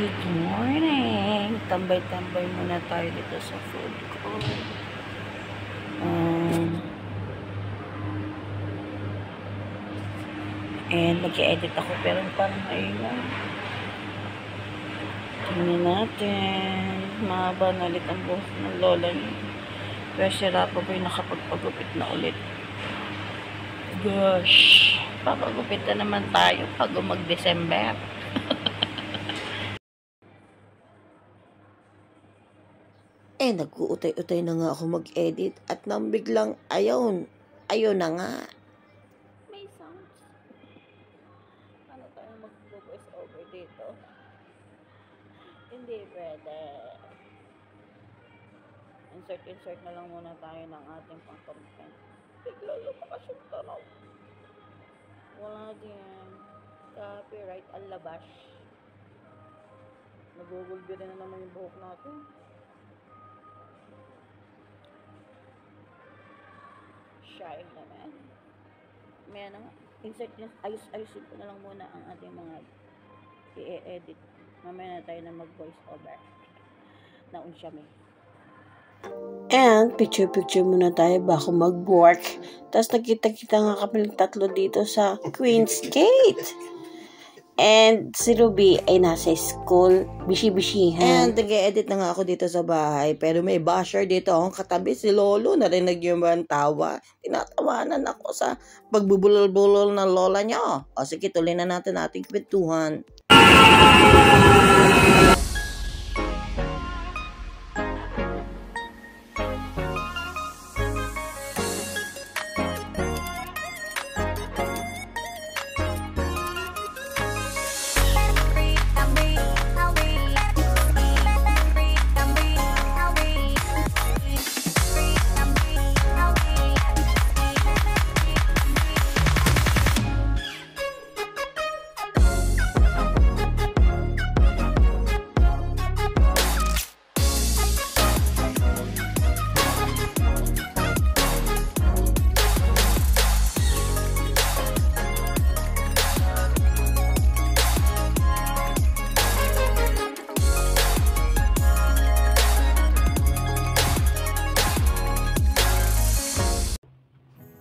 Good morning! Tambay-tambay muna tayo dito sa food court. And mag-edit ako pero parang maingay. Tingnan natin. Mahaba na ulit ang buhok ng lola niya. Pero si Rafa po yung nakapagpagupit na ulit. Gosh! Papagupit na naman tayo bago mag-December. Nag-uutay-utay na nga ako mag-edit at nang biglang ayaw na nga. May sounds. Ano tayo mag-voice over dito? Hindi pwede. Insert na lang muna tayo ng ating pang-content. Bigla yung makashoot tanaw. Wala din. Copyright alabash. Nagugulbi na naman yung buhok natin. Shine naman. May ano nga. Insert niya. Ayusin ko na lang muna ang ating mga i-edit. Mamaya na tayo na mag-voice over. Naun siya may. And picture muna tayo bago mag-work. Tapos nakita nga kami tatlo dito sa Queen's Gate. And si Ruby ay nasa school, bishi-bishihan. And nag-edit na nga ako dito sa bahay. Pero may basher dito akong katabi, si Lolo. Narinig yung mga tawa. Tinatawanan ako sa pagbubulol-bulol ng lola niya. O sige, tuloy na natin ating kwentuhan.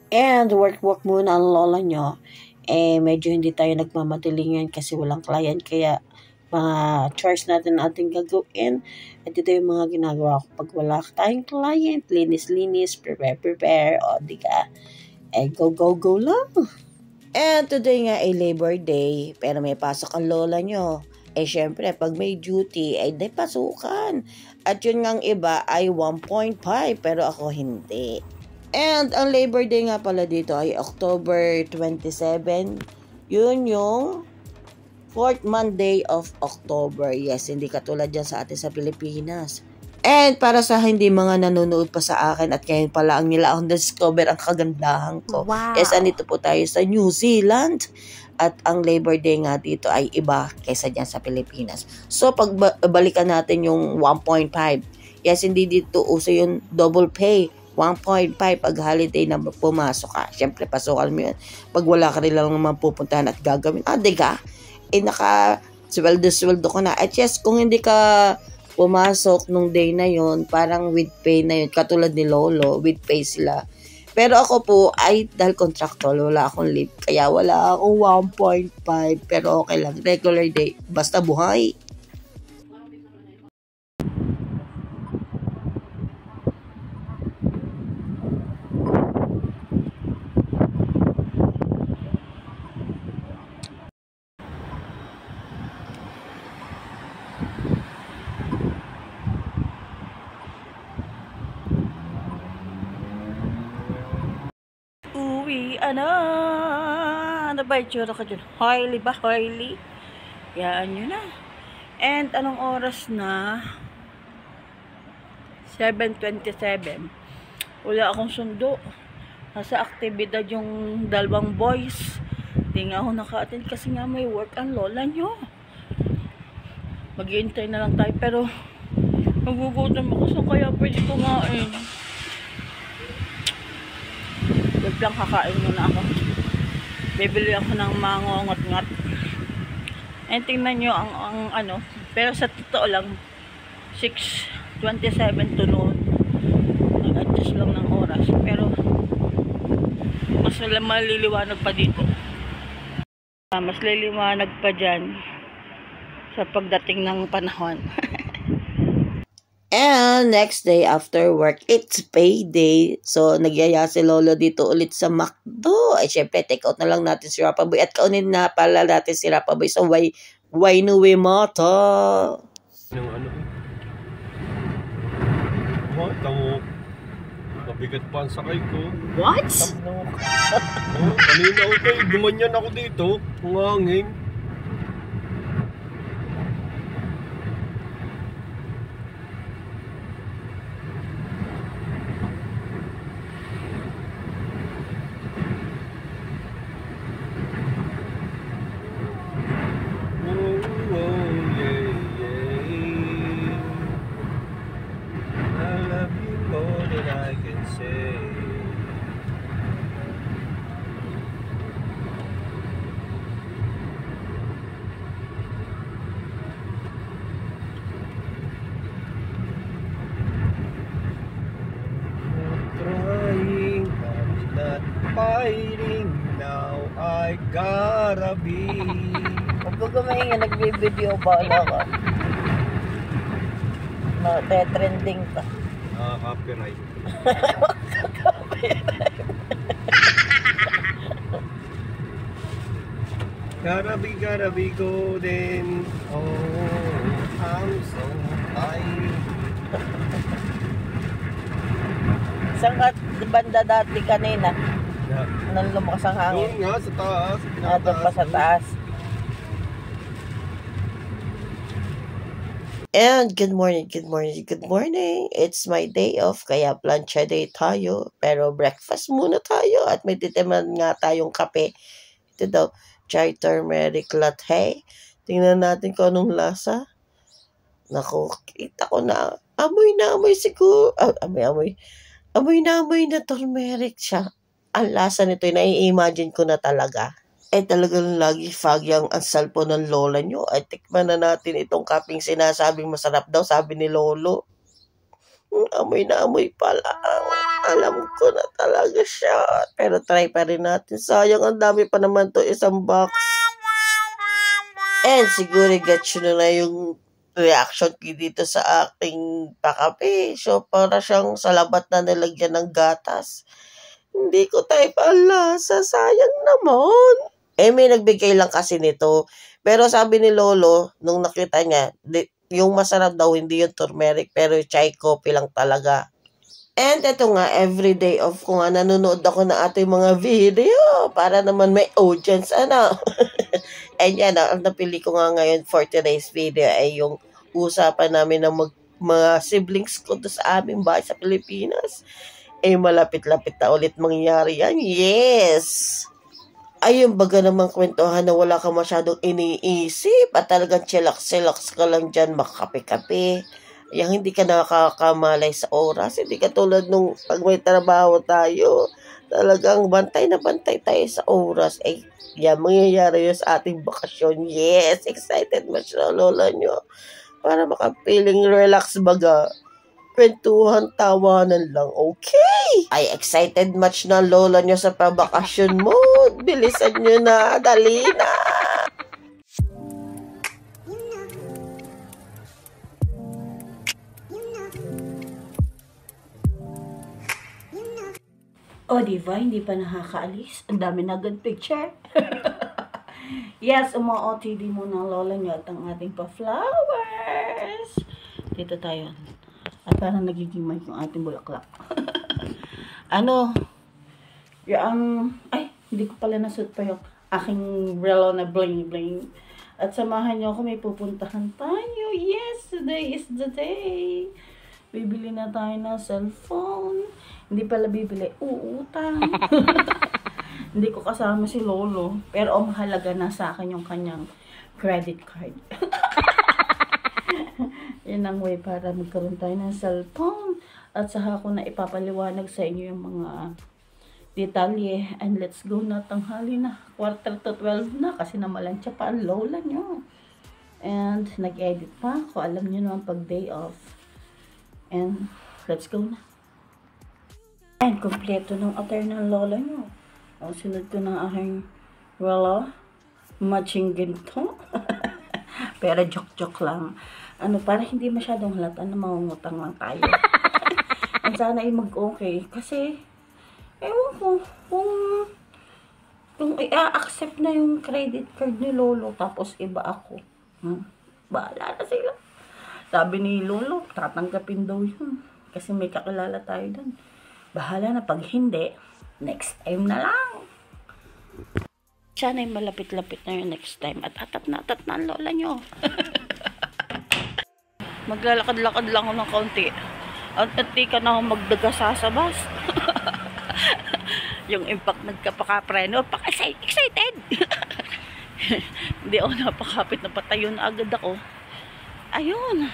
And work muna ang lola nyo. Medyo hindi tayo nagmamadalingan kasi walang client. Kaya mga chores natin gagawin. At ito yung mga ginagawa ko pag wala tayong client. Linis, prepare. O diga. Go lang. And today nga ay Labor Day. Pero may pasok ang lola nyo. Syempre, pag may duty, ay di pasukan. At yun ngang iba ay 1.5. Pero ako hindi. And ang Labor Day nga pala dito ay October 27. Yun yung 4th Monday of October. Yes, hindi katulad dyan sa atin sa Pilipinas. And para sa hindi mga nanonood pa sa akin at ngayon pala ang nila akong discover ang kagandahan ko. Wow. Yes, andito po tayo sa New Zealand. At ang Labor Day nga dito ay iba kaysa dyan sa Pilipinas. So, pagbalikan natin yung 1.5. Yes, hindi dito uso yung double pay. 1.5 pag holiday na pumasok ka. Siyempre, pasukan mo yun. Pag wala ka rin lang naman pupuntahan at gagawin. Diga, sweldo ko na. At yes, kung hindi ka pumasok nung day na yun, parang with pay na yun. Katulad ni Lolo, with pay sila. Pero ako po, ay dahil contractual, wala akong leave. Kaya wala akong 1.5. Pero okay lang, regular day. Basta buhay. Ano ba itsura ka dyan? Hoily ba? Hoily? Yaan nyo na. And anong oras na? 7:27. Wala akong sundo. Nasa aktibidad yung dalawang boys. Hindi nga ako naka-attend kasi nga may work ang lola nyo. Mag-iintay na lang tayo pero magugutom ako so kaya pwede kumain. Wait lang, kakain muna ako. Bibili ako ng mango ngat-ngat. And tingnan nyo ang ano, pero sa totoo lang, 6:27 to noon. Nag-adjust lang ng oras. Pero, mas maliliwanag pa dito. Mas liliwanag pa dyan sa pagdating ng panahon. And next day after work, it's payday. So, nagyaya si Lolo dito ulit sa McDo. Ay, syempre, take out na lang natin si Rapaboy. At kaunin na pala natin si Rapaboy sa Wainuwe Mata. Yung ano? Tamo. Mabigat pa ang sakay ko. What? Kanina ako gumanyan ako dito. Ang hangin. Fighting now, I gotta be. Huwag ko gumahin nga, nagbe-video ba ako? Trending ka. Copyright. Gotta be golden. Oh, I'm so tired. Saan ka banda dati kanina? Yeah. Nang lumakas ang hangin? Doon nga sa taas. Doon pa sa taas. And good morning. It's my day off, kaya plancha day tayo. Pero breakfast muna tayo at may titiman nga tayong kape. Ito daw, chai turmeric latte. Tingnan natin kung anong lasa. Naku, kita ko na. Amoy na siguro. Amoy na turmeric siya. Ang lasa nito, nai-imagine ko na talaga. Talagang lagi foggy ang cellphone ng lola nyo. Tikman na natin itong kaping sinasabing masarap daw, sabi ni Lolo. Amoy na amoy pala. Alam ko na talaga siya. Pero try pa rin natin. Sayang, ang dami pa naman to, isang box. And siguro get nyo na yung reaction ko dito sa aking pakape. So, para siyang salabat na nilagyan ng gatas. Hindi ko type ang lasa. Sayang naman. May nagbigay lang kasi nito. Pero sabi ni Lolo, nung nakita niya, yung masarap daw, hindi yung turmeric, pero chai coffee lang talaga. And ito nga, everyday off ko nga, nanonood ako ng ating mga video para naman may audience, ano. And yan, ang napili ko nga ngayon for today's video ay yung usapan namin ng mga siblings ko sa aming bahay sa Pilipinas. Malapit-lapit na ulit mangyayari yan. Yes! Ayun, baga namang kwentuhan na wala ka masyadong iniisip at talagang chillax ka lang dyan, makape-kape. Yang hindi ka nakakamalay sa oras. Hindi ka tulad nung pag may trabaho tayo, talagang bantay na bantay tayo sa oras. Yan, mangyayari yun sa ating bakasyon. Yes, excited much na lola nyo. Para makapiling relax baga. Kwentuhan, tawanan lang, okay? Ay, excited much na lola nyo sa pabakasyon mo. Bilisan nyo na, dali na. O, diba? Hindi pa nakakaalis. Ang dami na good picture. Yes, umo-OTD muna ang lola nyo at ang ating pa-flowers. Dito tayo. At parang nagiging mic yung ating bulaklak. Hindi ko pala nasuot pa yung aking relo na bling bling. At samahan nyo ako, may pupuntahan tayo. Yes, today is the day. Bibili na tayo ng cellphone. Hindi pala bibili, uutang. Hindi ko kasama si Lolo. Pero ang mahalaga na sa akin yung kanyang credit card. Yan ang way para magkaroon tayo ng cellphone. At saka ko na ipapaliwanag sa inyo yung mga detalye. And let's go na, tanghali na. 11:45 na kasi namalansya pa ang lola nyo. And nag-edit pa ako. Alam niyo naman pag day off. And let's go na. And kompleto ng attire ng lola nyo. O, sunod ko ng aking wala. Matching ginto. Pero joke-joke lang. Ano, para hindi masyadong halata na mangungutang lang tayo. And sana ay mag-okay. Kasi, ewan ko, kung i-accept na yung credit card ni Lolo, tapos iba ako. Bahala na sila. Sabi ni Lolo, tatanggapin daw yun. Kasi may kakilala tayo dun. Bahala na pag hindi, next time na lang. Sana ay malapit-lapit na yung next time. At atat na ang lola nyo. Maglalakad-lakad lang ako ng kaunti. At di ka na ako magdagasasabas. Yung impact nagkapakapreno. Excited! Hindi ako napakapit na patayo na agad ako. Ayun.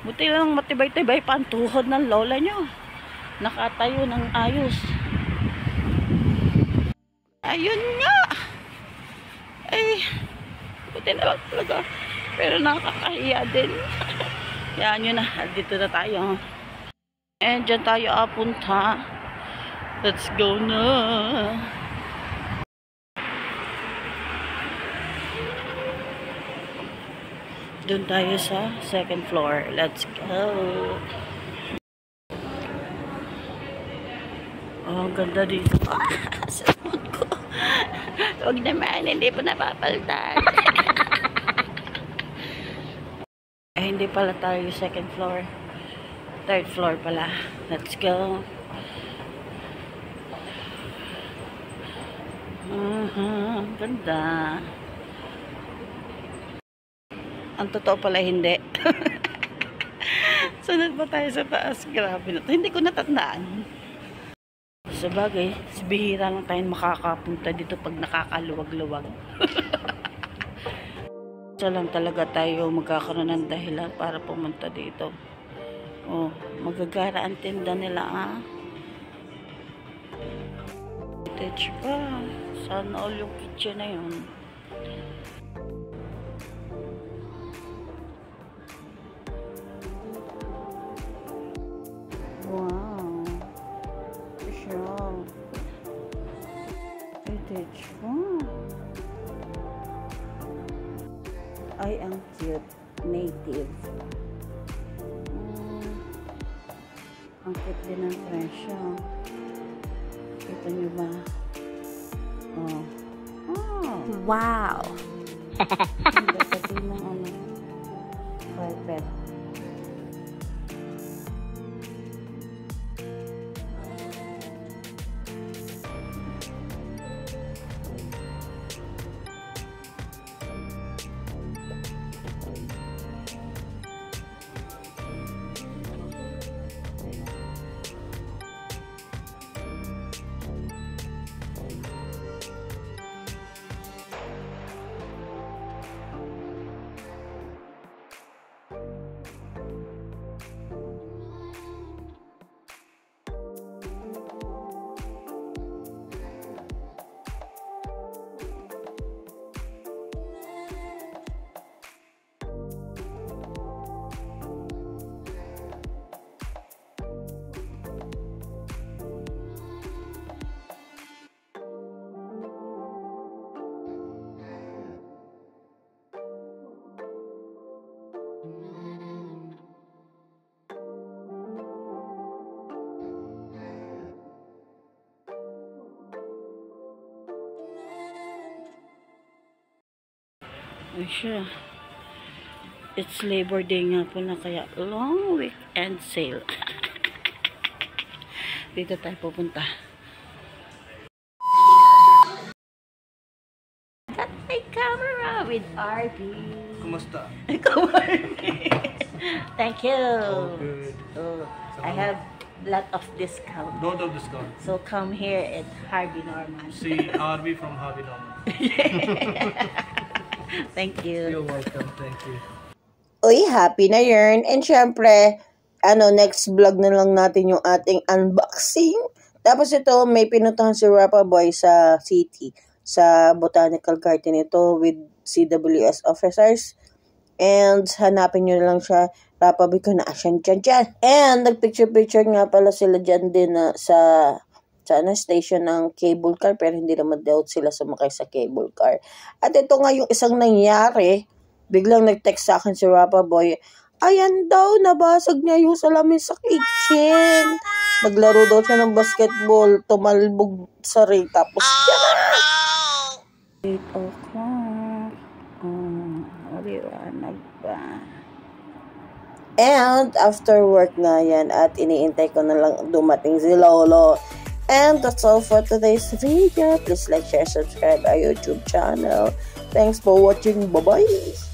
Buti lang matibay-tibay pa ang tuhod ng lola nyo. Nakatayo ng ayos. Ayun nga. Ay, buti na lang talaga. Pero nakakahiya din. Yan yun na. Dito na tayo. And dyan tayo apunta. Let's go na. Doon tayo sa second floor. Let's go. Oh, ang ganda dito. Salmon ko. Huwag naman, hindi pa napapaltan. Ay, hindi pala tayo second floor. Third floor pala. Let's go. Ganda. Ang totoo pala hindi. Sunod pa tayo sa taas. Grabe na to. Hindi ko natatandaan. Sa bagay, bihira lang tayo makakapunta dito pag nakakaluwag-luwag. Isa lang talaga tayo magkakaroon ng dahilan para pumunta dito. Oh, magagara ang tinda nila Vintage pa. Sana all yung kitchen na yun. Wow. Siya. Vintage pa. Ay, ang cute. Native. Ang cute din ang presyo. Kita nyo ba? Oh. Oh. Wow! Ang ganda din ng carpet. Ay siya. It's Labor Day nga po na kaya long weekend sale. Dito tayo pupunta. Got my camera with RB. Kumusta? Thank you. All good. Oh, I have lot of discount. Lot of discount. So come here at Harvey Norman. See Harvey from Harvey Norman. Thank you. You're welcome. Thank you. Uy, happy na yun. And syempre, next vlog na lang natin yung ating unboxing. Tapos ito, may pinuntahan si Rappa Boy sa city, sa Botanical Garden ito with CWS officers. And hanapin nyo lang siya. Papabi ko na asyan dyan. And nagpicture-picture nga pala sila dyan din sa station ng cable car. Pero hindi naman daw sila sumakay sa cable car. At ito nga yung isang nangyari. Biglang nag-text sa akin si Rapa Boy. Ayan daw, nabasag niya yung salamin sa kitchen. Naglaro daw siya ng basketball. Tumalbog sa ring. Tapos, 8 o'clock. Liwanag pa. and after work nga yan. At iniintay ko na lang dumating si Lolo. And that's all for today's video. Please like, share, subscribe our YouTube channel. Thanks for watching. Bye-bye.